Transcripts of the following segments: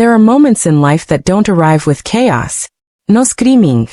There are moments in life that don't arrive with chaos. No screaming.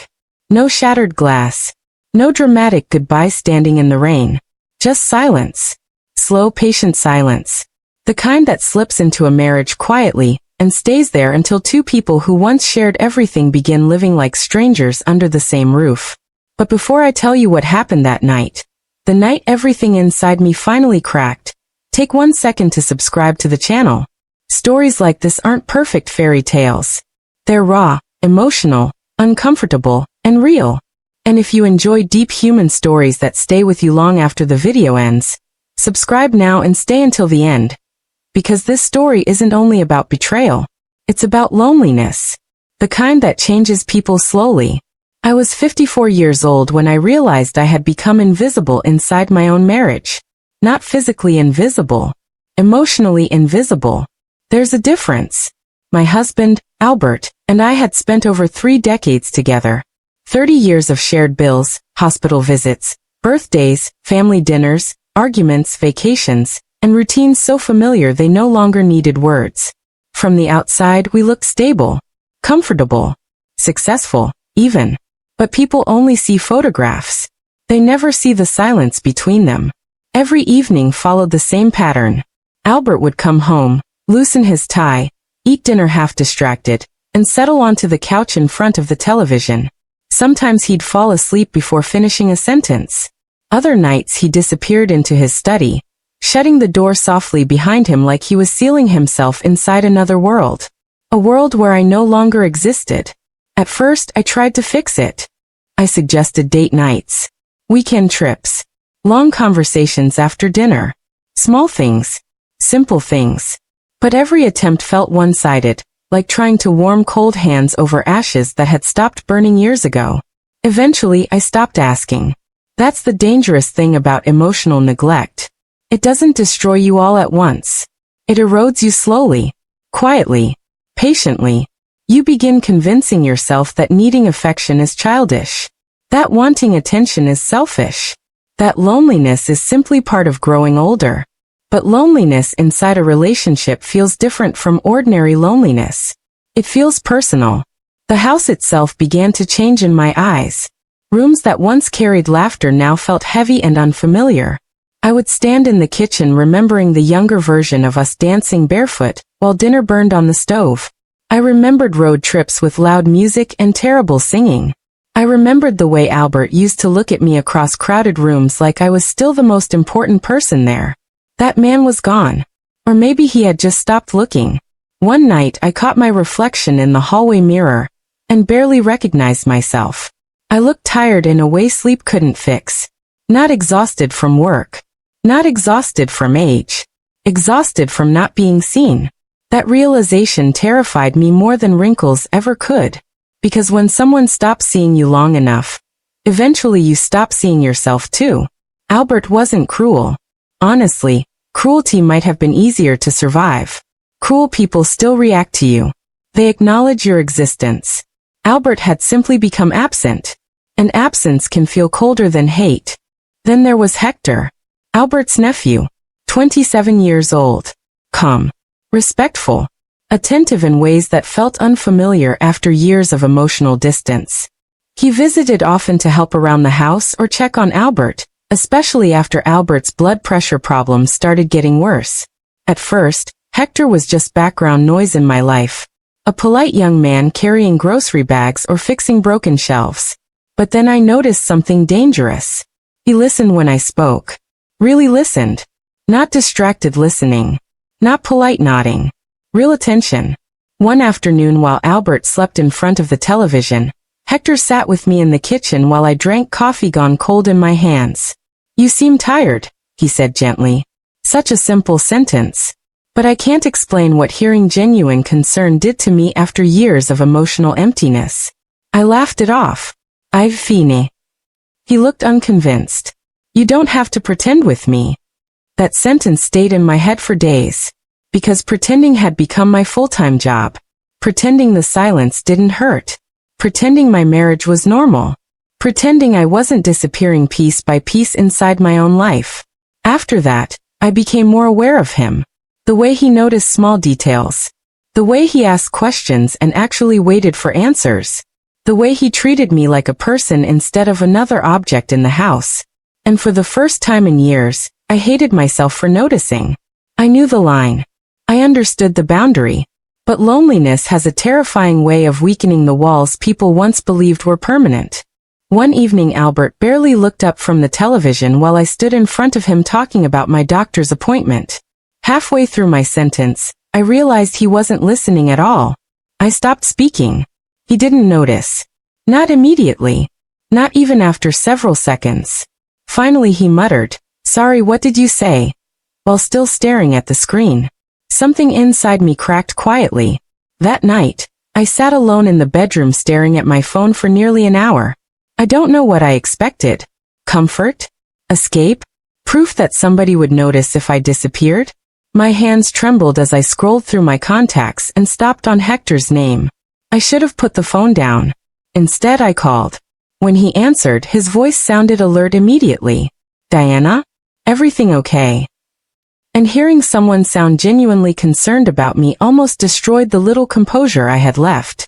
No shattered glass. No dramatic goodbye standing in the rain. Just silence. Slow, patient silence. The kind that slips into a marriage quietly and stays there until two people who once shared everything begin living like strangers under the same roof. But before I tell you what happened that night, the night everything inside me finally cracked, take 1 second to subscribe to the channel. Stories like this aren't perfect fairy tales. They're raw, emotional, uncomfortable, and real. And if you enjoy deep human stories that stay with you long after the video ends, subscribe now and stay until the end. Because this story isn't only about betrayal. It's about loneliness. The kind that changes people slowly. I was 54 years old when I realized I had become invisible inside my own marriage. Not physically invisible. Emotionally invisible. There's a difference. My husband, Albert, and I had spent over 3 decades together. 30 years of shared bills, hospital visits, birthdays, family dinners, arguments, vacations, and routines so familiar they no longer needed words. From the outside we looked stable, comfortable, successful, even. But people only see photographs. They never see the silence between them. Every evening followed the same pattern. Albert would come home, loosen his tie, eat dinner half distracted, and settle onto the couch in front of the television. Sometimes he'd fall asleep before finishing a sentence. Other nights he disappeared into his study, shutting the door softly behind him like he was sealing himself inside another world. A world where I no longer existed. At first, I tried to fix it. I suggested date nights, weekend trips, long conversations after dinner, small things, simple things. But every attempt felt one-sided, like trying to warm cold hands over ashes that had stopped burning years ago. Eventually, I stopped asking. That's the dangerous thing about emotional neglect. It doesn't destroy you all at once. It erodes you slowly, quietly, patiently. You begin convincing yourself that needing affection is childish. That wanting attention is selfish. That loneliness is simply part of growing older. But loneliness inside a relationship feels different from ordinary loneliness. It feels personal. The house itself began to change in my eyes. Rooms that once carried laughter now felt heavy and unfamiliar. I would stand in the kitchen remembering the younger version of us dancing barefoot while dinner burned on the stove. I remembered road trips with loud music and terrible singing. I remembered the way Albert used to look at me across crowded rooms like I was still the most important person there. That man was gone. Or maybe he had just stopped looking. One night I caught my reflection in the hallway mirror and barely recognized myself. I looked tired in a way sleep couldn't fix. Not exhausted from work. Not exhausted from age. Exhausted from not being seen. That realization terrified me more than wrinkles ever could. Because when someone stops seeing you long enough, eventually you stop seeing yourself too. Albert wasn't cruel. Honestly, cruelty might have been easier to survive. Cruel people still react to you. They acknowledge your existence. Albert had simply become absent. And absence can feel colder than hate. Then there was Hector, Albert's nephew, 27 years old. Calm. Respectful, attentive in ways that felt unfamiliar after years of emotional distance. He visited often to help around the house or check on Albert, especially after Albert's blood pressure problems started getting worse. At first, Hector was just background noise in my life. A polite young man carrying grocery bags or fixing broken shelves. But then I noticed something dangerous. He listened when I spoke. Really listened. Not distracted listening. Not polite nodding. Real attention. One afternoon while Albert slept in front of the television, Hector sat with me in the kitchen while I drank coffee gone cold in my hands. "You seem tired," he said gently. Such a simple sentence. But I can't explain what hearing genuine concern did to me after years of emotional emptiness. I laughed it off. "I've fine." He looked unconvinced. "You don't have to pretend with me." That sentence stayed in my head for days. Because pretending had become my full-time job. Pretending the silence didn't hurt. Pretending my marriage was normal. Pretending I wasn't disappearing piece by piece inside my own life. After that, I became more aware of him. The way he noticed small details. The way he asked questions and actually waited for answers. The way he treated me like a person instead of another object in the house. And for the first time in years, I hated myself for noticing. I knew the line. I understood the boundary. But loneliness has a terrifying way of weakening the walls people once believed were permanent. One evening Albert barely looked up from the television while I stood in front of him talking about my doctor's appointment. Halfway through my sentence, I realized he wasn't listening at all. I stopped speaking. He didn't notice. Not immediately. Not even after several seconds. Finally he muttered, "Sorry, what did you say?" while still staring at the screen. Something inside me cracked quietly. That night, I sat alone in the bedroom staring at my phone for nearly an hour. I don't know what I expected. Comfort? Escape? Proof that somebody would notice if I disappeared? My hands trembled as I scrolled through my contacts and stopped on Hector's name. I should have put the phone down. Instead I called. When he answered, his voice sounded alert immediately. "Diana? Everything okay?" And hearing someone sound genuinely concerned about me almost destroyed the little composure I had left.